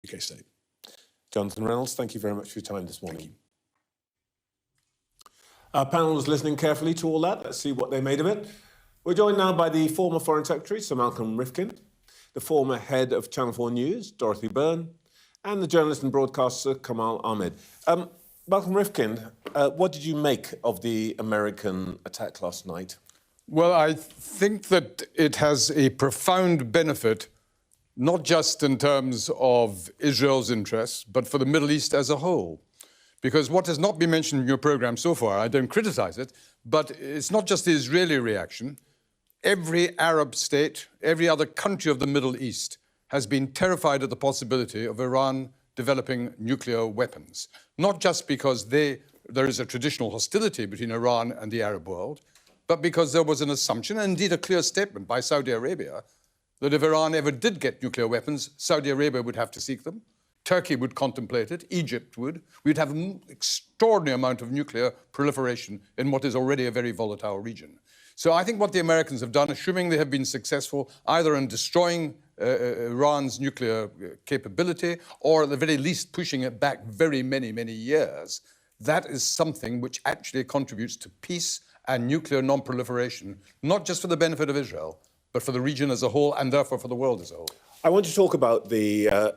UK state. Jonathan Reynolds, thank you very much for your time this morning. Our panel was listening carefully to all that. Let's see what they made of it. We're joined now by the former Foreign Secretary, Sir Malcolm Rifkind, the former head of Channel 4 News, Dorothy Byrne, and the journalist and broadcaster, Kamal Ahmed. Malcolm Rifkind, what did you make of the American attack last night? Well, I think that it has a profound benefit, not just in terms of Israel's interests, but for the Middle East as a whole. Because what has not been mentioned in your programme so far, I don't criticise it, but it's not just the Israeli reaction. Every Arab state, every other country of the Middle East has been terrified at the possibility of Iran developing nuclear weapons. Not just because there is a traditional hostility between Iran and the Arab world, but because there was an assumption, and indeed a clear statement by Saudi Arabia, that if Iran ever did get nuclear weapons, Saudi Arabia would have to seek them. Turkey would contemplate it, Egypt would. We'd have an extraordinary amount of nuclear proliferation in what is already a very volatile region. So I think what the Americans have done, assuming they have been successful either in destroying Iran's nuclear capability or at the very least pushing it back very many, many years, that is something which actually contributes to peace and nuclear non-proliferation, not just for the benefit of Israel, but for the region as a whole and therefore for the world as a whole. I want to talk about the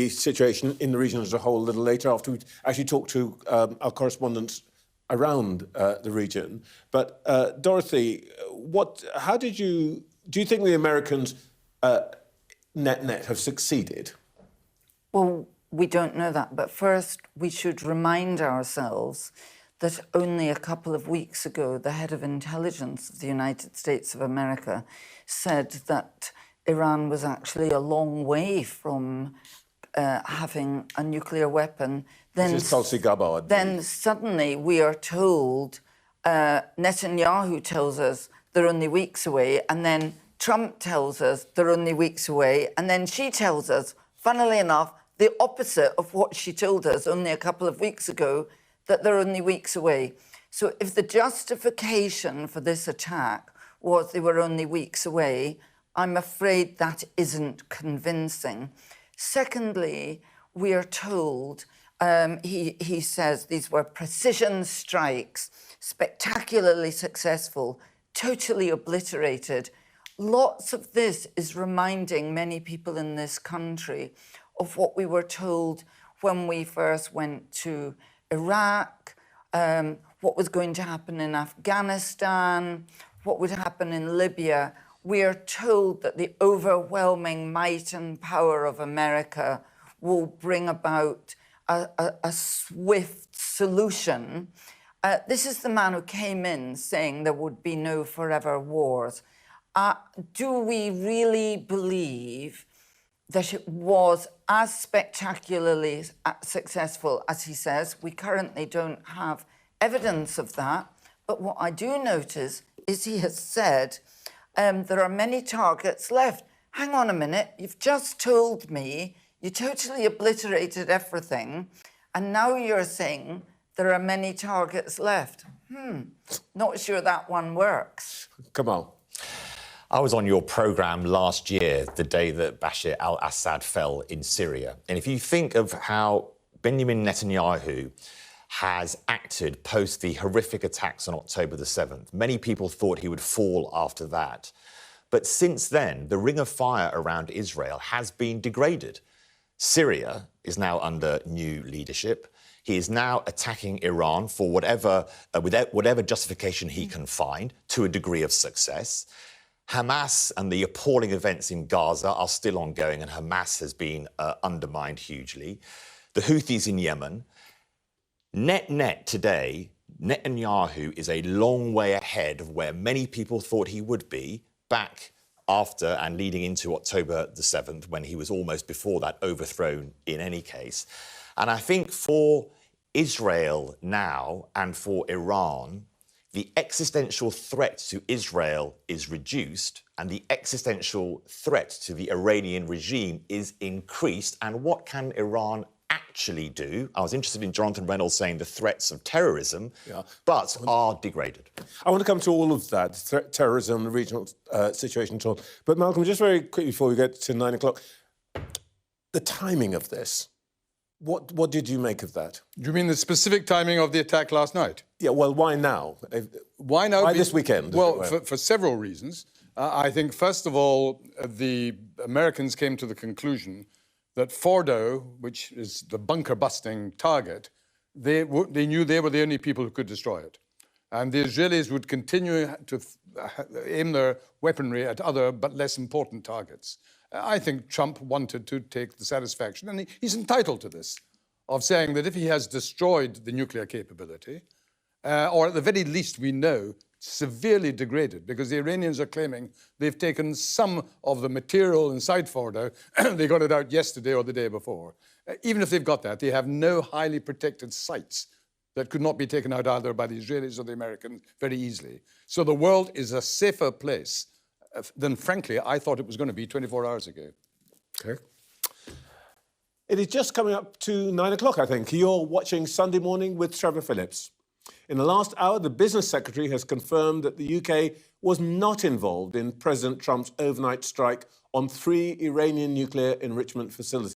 situation in the region as a whole a little later after we actually talk to our correspondents around the region. But Dorothy, do you think the Americans net have succeeded? Well, we don't know that, but first we should remind ourselves that only a couple of weeks ago, the head of intelligence of the United States of America said that Iran was actually a long way from having a nuclear weapon. This is Tulsi Gabbard. Then suddenly we are told, Netanyahu tells us they're only weeks away, and then Trump tells us they're only weeks away, and then she tells us, funnily enough, the opposite of what she told us only a couple of weeks ago, that they're only weeks away. So if the justification for this attack was they were only weeks away, I'm afraid that isn't convincing. Secondly, we are told, he says these were precision strikes, spectacularly successful, totally obliterated. Lots of this is reminding many people in this country of what we were told when we first went to Iraq, what was going to happen in Afghanistan, what would happen in Libya. We are told that the overwhelming might and power of America will bring about a swift solution. This is the man who came in saying there would be no forever wars. Do we really believe that it was as spectacularly successful as he says? We currently don't have evidence of that. But what I do notice is he has said there are many targets left. Hang on a minute, you've just told me you totally obliterated everything, and now you're saying there are many targets left. Not sure that one works. Come on. I was on your programme last year, the day that Bashar al-Assad fell in Syria. And if you think of how Benjamin Netanyahu has acted post the horrific attacks on October the 7th, many people thought he would fall after that. But since then, the ring of fire around Israel has been degraded. Syria is now under new leadership. He is now attacking Iran for whatever justification he can find, to a degree of success. Hamas and the appalling events in Gaza are still ongoing, and Hamas has been undermined hugely. The Houthis in Yemen. Net today, Netanyahu is a long way ahead of where many people thought he would be back after and leading into October the 7th, when he was almost before that overthrown in any case. And I think for Israel now and for Iran, the existential threat to Israel is reduced and the existential threat to the Iranian regime is increased. And what can Iran actually do? I was interested in Jonathan Reynolds saying the threats of terrorism, but are degraded. I want to come to all of that, terrorism, the regional situation, and so on. But Malcolm, just very quickly before we get to 9 o'clock, the timing of this. What did you make of that? Do you mean the specific timing of the attack last night? Yeah, well, why now? Why now? Why this weekend, as it Well, were? for several reasons. I think, first of all, the Americans came to the conclusion that Fordo, which is the bunker-busting target, they knew they were the only people who could destroy it. And the Israelis would continue to aim their weaponry at other but less important targets. I think Trump wanted to take the satisfaction, and he's entitled to this, of saying that if he has destroyed the nuclear capability, or at the very least we know, severely degraded, because the Iranians are claiming they've taken some of the material inside Fordo, they got it out yesterday or the day before. Even if they've got that, they have no highly protected sites that could not be taken out either by the Israelis or the Americans very easily. So the world is a safer place than, frankly, I thought it was going to be 24 hours ago. Okay. It is just coming up to 9 o'clock, I think. You're watching Sunday Morning with Trevor Phillips. In the last hour, the business secretary has confirmed that the UK was not involved in President Trump's overnight strike on 3 Iranian nuclear enrichment facilities.